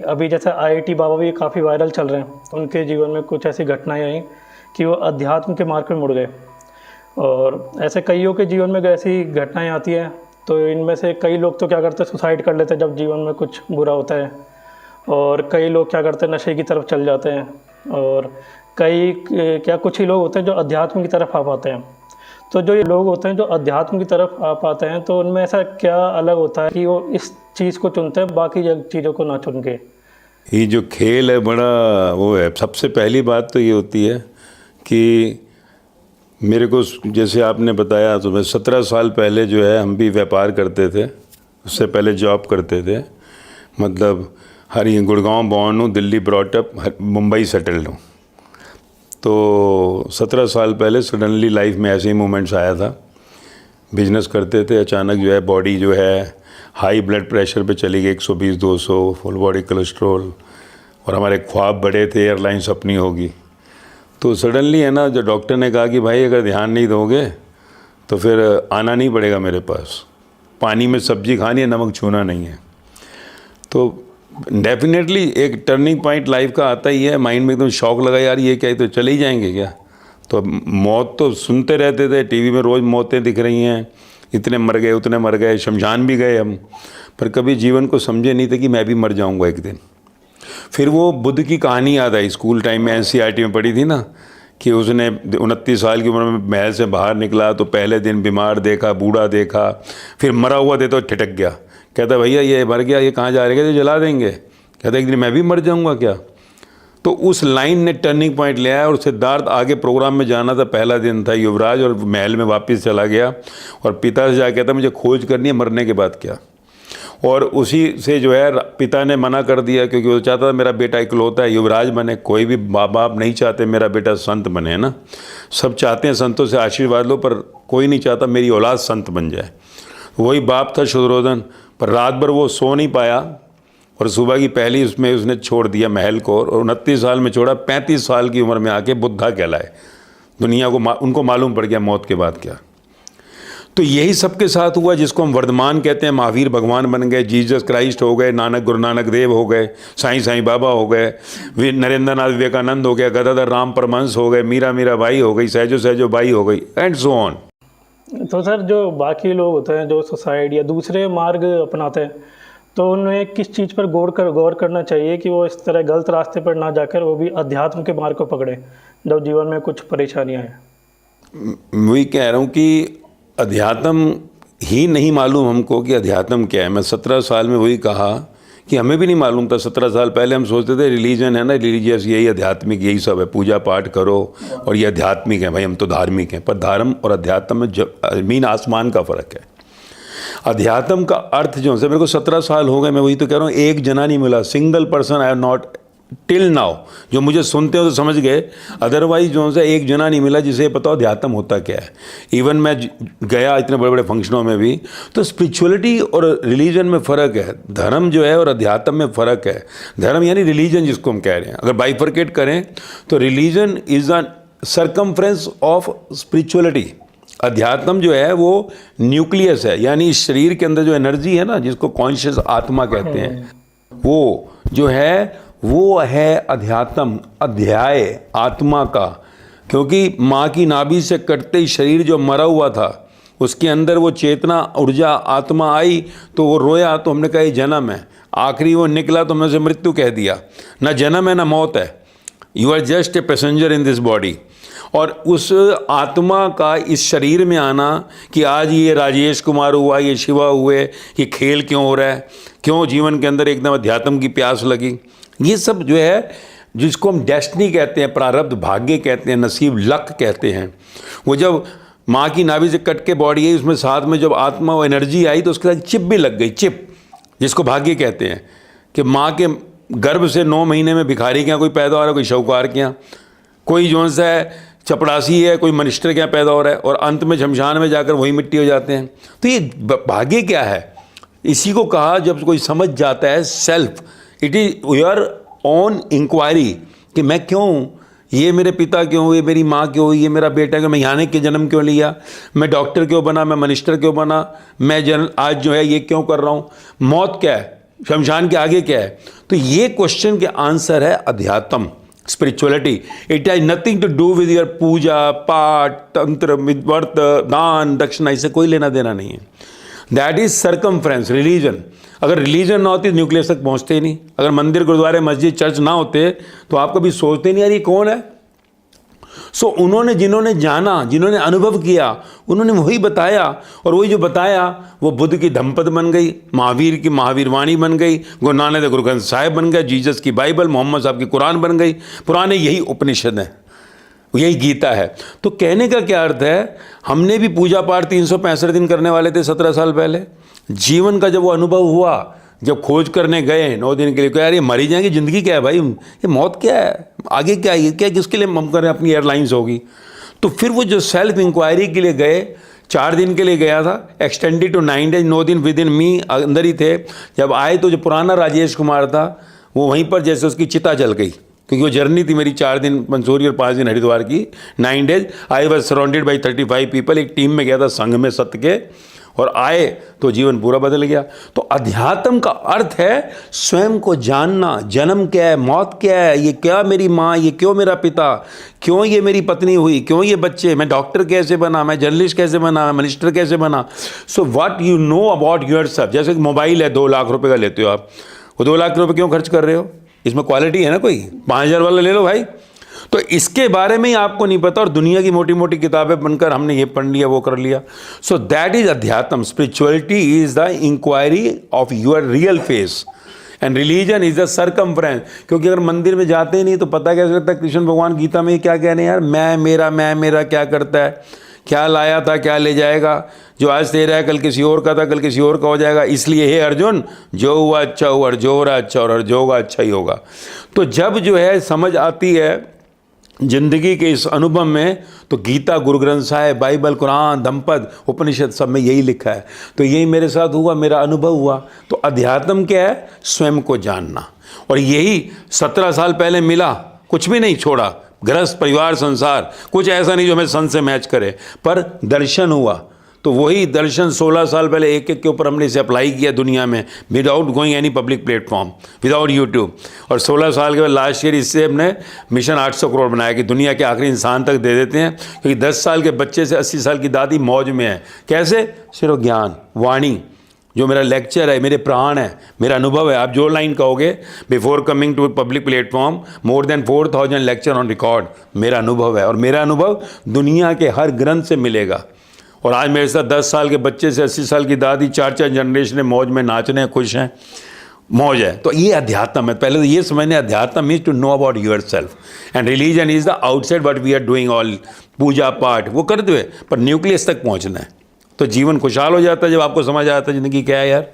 अभी जैसे आईआईटी बाबा भी काफ़ी वायरल चल रहे हैं। उनके जीवन में कुछ ऐसी घटनाएं आई कि वो अध्यात्म के मार्ग पे मुड़ गए, और ऐसे कईयों के जीवन में ऐसी घटनाएं आती हैं। तो इनमें से कई लोग तो क्या करते हैं, सुसाइड कर लेते हैं जब जीवन में कुछ बुरा होता है, और कई लोग क्या करते हैं, नशे की तरफ चल जाते हैं, और कुछ ही लोग होते हैं जो अध्यात्म की तरफ आ पाते हैं। तो जो ये लोग होते हैं जो अध्यात्म की तरफ आ पाते हैं, तो उनमें ऐसा क्या अलग होता है कि वो इस चीज़ को चुनते हैं बाकी चीज़ों को ना चुन के? ये जो खेल है बड़ा वो है। सबसे पहली बात तो ये होती है कि मेरे को, जैसे आपने बताया, तो मैं 17 साल पहले जो है हम भी व्यापार करते थे। उससे पहले जॉब करते थे। मतलब गुड़गांव बॉर्न हूँ, दिल्ली ब्रॉटअप, मुंबई सेटल्ड हूँ। तो 17 साल पहले सडनली लाइफ में ऐसे ही मोमेंट्स आया था। बिजनेस करते थे, अचानक जो है बॉडी जो है हाई ब्लड प्रेशर पे चली गई, 120-200, फुल बॉडी कोलेस्ट्रॉल, और हमारे ख्वाब बड़े थे एयरलाइंस अपनी होगी। तो सडनली है ना, जो डॉक्टर ने कहा कि भाई अगर ध्यान नहीं दोगे तो फिर आना नहीं पड़ेगा मेरे पास, पानी में सब्जी खानी है, नमक छूना नहीं है। तो डेफिनेटली एक टर्निंग पॉइंट लाइफ का आता ही है। माइंड में एकदम शौक लगा, यार ये क्या, तो चले ही जाएंगे क्या। तो मौत तो सुनते रहते थे, टीवी में रोज़ मौतें दिख रही हैं, इतने मर गए उतने मर गए, शमशान भी गए हम, पर कभी जीवन को समझे नहीं थे कि मैं भी मर जाऊंगा एक दिन। फिर वो बुद्ध की कहानी याद आई, स्कूल टाइम में एनसीईआरटी में पढ़ी थी ना, कि उसने 29 साल की उम्र में महल से बाहर निकला तो पहले दिन बीमार देखा, बूढ़ा देखा, फिर मरा हुआ देखा तो ठिठक गया। कहता भैया ये मर गया, ये कहाँ जा रहे, कहते जला देंगे। कहता एक दिन मैं भी मर जाऊँगा क्या। तो उस लाइन ने टर्निंग पॉइंट ले आया, और सिद्धार्थ आगे प्रोग्राम में जाना था, पहला दिन था, युवराज, और महल में वापस चला गया और पिता से जाकर कहता मुझे खोज करनी है मरने के बाद क्या। और उसी से जो है पिता ने मना कर दिया, क्योंकि वो चाहता था मेरा बेटा इकलौता है युवराज बने। कोई भी माँ बाप नहीं चाहते मेरा बेटा संत बने, है ना। सब चाहते हैं संतों से आशीर्वाद लो, पर कोई नहीं चाहता मेरी औलाद संत बन जाए। वही बाप था शुद्धोधन, पर रात भर वो सो नहीं पाया, और सुबह की पहली उसमें उसने छोड़ दिया महल को, और 29 साल में छोड़ा, 35 साल की उम्र में आके बुद्धा कहलाए। दुनिया को उनको मालूम पड़ गया मौत के बाद क्या। तो यही सबके साथ हुआ, जिसको हम वर्धमान कहते हैं। महावीर भगवान बन गए, जीसस क्राइस्ट हो गए, नानक गुरु नानक देव हो गए, साईं बाबा हो गए, नरेंद्र नाथ विवेकानंद हो गया, गदाधर राम परमहंस हो गए, मीरा बाई हो गई, सहजो बाई हो गई, एंड सो ऑन। तो सर, जो बाकी लोग होते हैं जो सुसाइड या दूसरे मार्ग अपनाते हैं, तो उन्हें किस चीज़ पर गौर करना चाहिए कि वो इस तरह गलत रास्ते पर ना जाकर वो भी अध्यात्म के मार्ग को पकड़े जब जीवन में कुछ परेशानियां हैं? वही कह रहा हूँ कि अध्यात्म ही नहीं मालूम हमको कि अध्यात्म क्या है। मैं 17 साल में वही कहा कि हमें भी नहीं मालूम था। 17 साल पहले हम सोचते थे रिलीजन है ना, रिलीजियस, यही आध्यात्मिक, यही सब है, पूजा पाठ करो और ये आध्यात्मिक है, भाई हम तो धार्मिक हैं। पर धर्म और अध्यात्म में ज़मीन आसमान का फ़र्क है। अध्यात्म का अर्थ जो है, मेरे को 17 साल हो गए, मैं वही तो कह रहा हूँ, एक जना नहीं मिला, single person I have not till now, जो मुझे सुनते हो तो समझ गए, अदरवाइज जो है एक जना नहीं मिला जिसे पता हो अध्यात्म होता क्या है। इवन मैं गया इतने बड़े बड़े फंक्शनों में भी, तो स्पिरिचुअलिटी और रिलीजन में फ़र्क है, धर्म जो है और अध्यात्म में फ़र्क है। धर्म यानी रिलीजन जिसको हम कह रहे हैं, अगर बाइफर्केट करें तो religion is a circumference of spirituality. अध्यात्म जो है वो न्यूक्लियस है, यानी इस शरीर के अंदर जो एनर्जी है ना, जिसको कॉन्शियस आत्मा कहते हैं, वो जो है वो है अध्यात्म, अध्याय आत्मा का। क्योंकि माँ की नाभि से कटते ही शरीर जो मरा हुआ था, उसके अंदर वो चेतना, ऊर्जा, आत्मा आई तो वो रोया, तो हमने कहा ये जन्म है। आखिरी वो निकला तो हमने उसे मृत्यु कह दिया। ना जन्म है ना मौत है, you are just a passenger in this body. और उस आत्मा का इस शरीर में आना कि आज ये राजेश कुमार हुआ, ये शिवा हुए, ये खेल क्यों हो रहा है, क्यों जीवन के अंदर एकदम अध्यात्म की प्यास लगी, ये सब जो है जिसको हम डेस्टिनी कहते हैं, प्रारब्ध, भाग्य कहते हैं, नसीब, लक कहते हैं। वो जब माँ की नाभि से कट के बॉडी आई, उसमें साथ में जब आत्मा वो एनर्जी आई तो उसके साथ चिप भी लग गई, चिप जिसको भाग्य कहते हैं। कि माँ के गर्भ से 9 महीने में भिखारी के यहाँ कोई पैदा हो रहा है, कोई शाहूकार के यहाँ, कोई जो है चपड़ासी है, कोई मिनिस्टर के यहाँ पैदा हो रहा है, और अंत में शमशान में जाकर वही मिट्टी हो जाते हैं। तो ये भाग्य क्या है, इसी को कहा जब कोई समझ जाता है self, it is your own inquiry कि मैं क्यों हूँ, ये मेरे पिता क्यों हुए, मेरी माँ क्यों हुई, ये मेरा बेटा क्यों, मैं यहाँ के जन्म क्यों लिया, मैं डॉक्टर क्यों बना, मैं मिनिस्टर क्यों बना, मैं आज जो है ये क्यों कर रहा हूँ। मौत क्या है, शमशान के आगे क्या है? तो ये क्वेश्चन के आंसर है अध्यात्म, spirituality. It has nothing to do with your puja path tantra व्रत दान दक्षिणा, इससे कोई लेना देना नहीं है. That is circumference, religion. अगर रिलीजन ना होती न्यूक्लियस तक पहुंचते ही नहीं. अगर मंदिर गुरुद्वारे मस्जिद चर्च ना होते तो आप कभी सोचते नहीं यार ये कौन है. सो उन्होंने जिन्होंने जाना, जिन्होंने अनुभव किया, उन्होंने वही बताया. और वही जो बताया वो बुद्ध की धम्पद बन गई, महावीर की महावीर वाणी बन गई, गुरु नानक देव गुरु ग्रंथ साहिब बन गया, जीसस की बाइबल, मोहम्मद साहब की कुरान बन गई. पुराने यही उपनिषद हैं, यही गीता है. तो कहने का क्या अर्थ है, हमने भी पूजा पाठ 365 दिन करने वाले थे 17 साल पहले. जीवन का जब वो अनुभव हुआ, जब खोज करने गए 9 दिन के लिए, यार ये मरी जाएंगे, ज़िंदगी क्या है भाई, ये मौत क्या है, आगे क्या है, ये क्या किसके लिए हम करें, अपनी एयरलाइंस होगी. तो फिर वो जो सेल्फ इंक्वायरी के लिए गए, 4 दिन के लिए गया था, एक्सटेंडेड टू 9 डेज, 9 दिन विद इन मी अंदर ही थे. जब आए तो जो पुराना राजेश कुमार था वो वहीं पर जैसे उसकी चिता जल गई, क्योंकि वो जर्नी थी मेरी 4 दिन मंसूरी और 5 दिन हरिद्वार की, 9 days. I was surrounded by 35 people. एक टीम में गया था संघ में सत्य के, और आए तो जीवन पूरा बदल गया. तो अध्यात्म का अर्थ है स्वयं को जानना. जन्म क्या है, मौत क्या है, ये क्या मेरी माँ, ये क्यों मेरा पिता, क्यों ये मेरी पत्नी हुई, क्यों ये बच्चे, मैं डॉक्टर कैसे बना, मैं जर्नलिस्ट कैसे बना, मैं मिनिस्टर कैसे बना. So what you know about yourself. जैसे कि मोबाइल है 2 लाख रुपए का लेते हो आप, वो 2 लाख रुपए क्यों खर्च कर रहे हो, इसमें क्वालिटी है ना, कोई 5,000 वाला ले लो भाई. तो इसके बारे में ही आपको नहीं पता, और दुनिया की मोटी मोटी किताबें बनकर हमने ये पढ़ लिया वो कर लिया. सो दैट इज अध्यात्म. Spirituality is the inquiry of your real face, and religion is the circumference. क्योंकि अगर मंदिर में जाते ही नहीं तो पता कैसे लगता है कृष्ण भगवान गीता में क्या कह रहे हैं, यार मैं मेरा क्या करता है, क्या लाया था क्या ले जाएगा, जो आज तेरा है कल किसी और का था, कल किसी और का हो जाएगा. इसलिए हे अर्जुन, जो हुआ अच्छा हुआ, और जो हो रहा अच्छा और जो होगा अच्छा ही होगा. तो जब जो है समझ आती है जिंदगी के इस अनुभव में, तो गीता, गुरु ग्रंथ साहिब, बाइबल, कुरान, धम्पद, उपनिषद सब में यही लिखा है. तो यही मेरे साथ हुआ, मेरा अनुभव हुआ. तो अध्यात्म क्या है, स्वयं को जानना. और यही 17 साल पहले मिला, कुछ भी नहीं छोड़ा, गृहस्थ परिवार संसार कुछ ऐसा नहीं जो हमें संत से मैच करे, पर दर्शन हुआ. तो वही दर्शन 16 साल पहले एक एक के ऊपर हमने इसे अप्लाई किया दुनिया में, without going any public platform, without YouTube. और 16 साल के बाद लास्ट ईयर इससे हमने मिशन 800 करोड़ बनाया कि दुनिया के आखिरी इंसान तक दे देते हैं. क्योंकि 10 साल के बच्चे से 80 साल की दादी मौज में है. कैसे? सिर्फ ज्ञान, वाणी, जो मेरा लेक्चर है, मेरे प्राण है, मेरा अनुभव है. आप जो लाइन कहोगे, before coming to public platform more than 4,000 lecture on record, मेरा अनुभव है. और मेरा अनुभव दुनिया के हर ग्रंथ से मिलेगा. और आज मेरे साथ 10 साल के बच्चे से 80 साल की दादी, 4 जनरेशन मौज में नाच रहे हैं, खुश हैं, मौज है. तो ये अध्यात्म है. पहले तो ये समझने, adhyatma means to know about your self, and religion is the outside what we are doing. All puja path वो करते हुए, पर न्यूक्लियस तक पहुंचना है. तो जीवन खुशहाल हो जाता है जब आपको समझ आता है ज़िंदगी क्या है यार.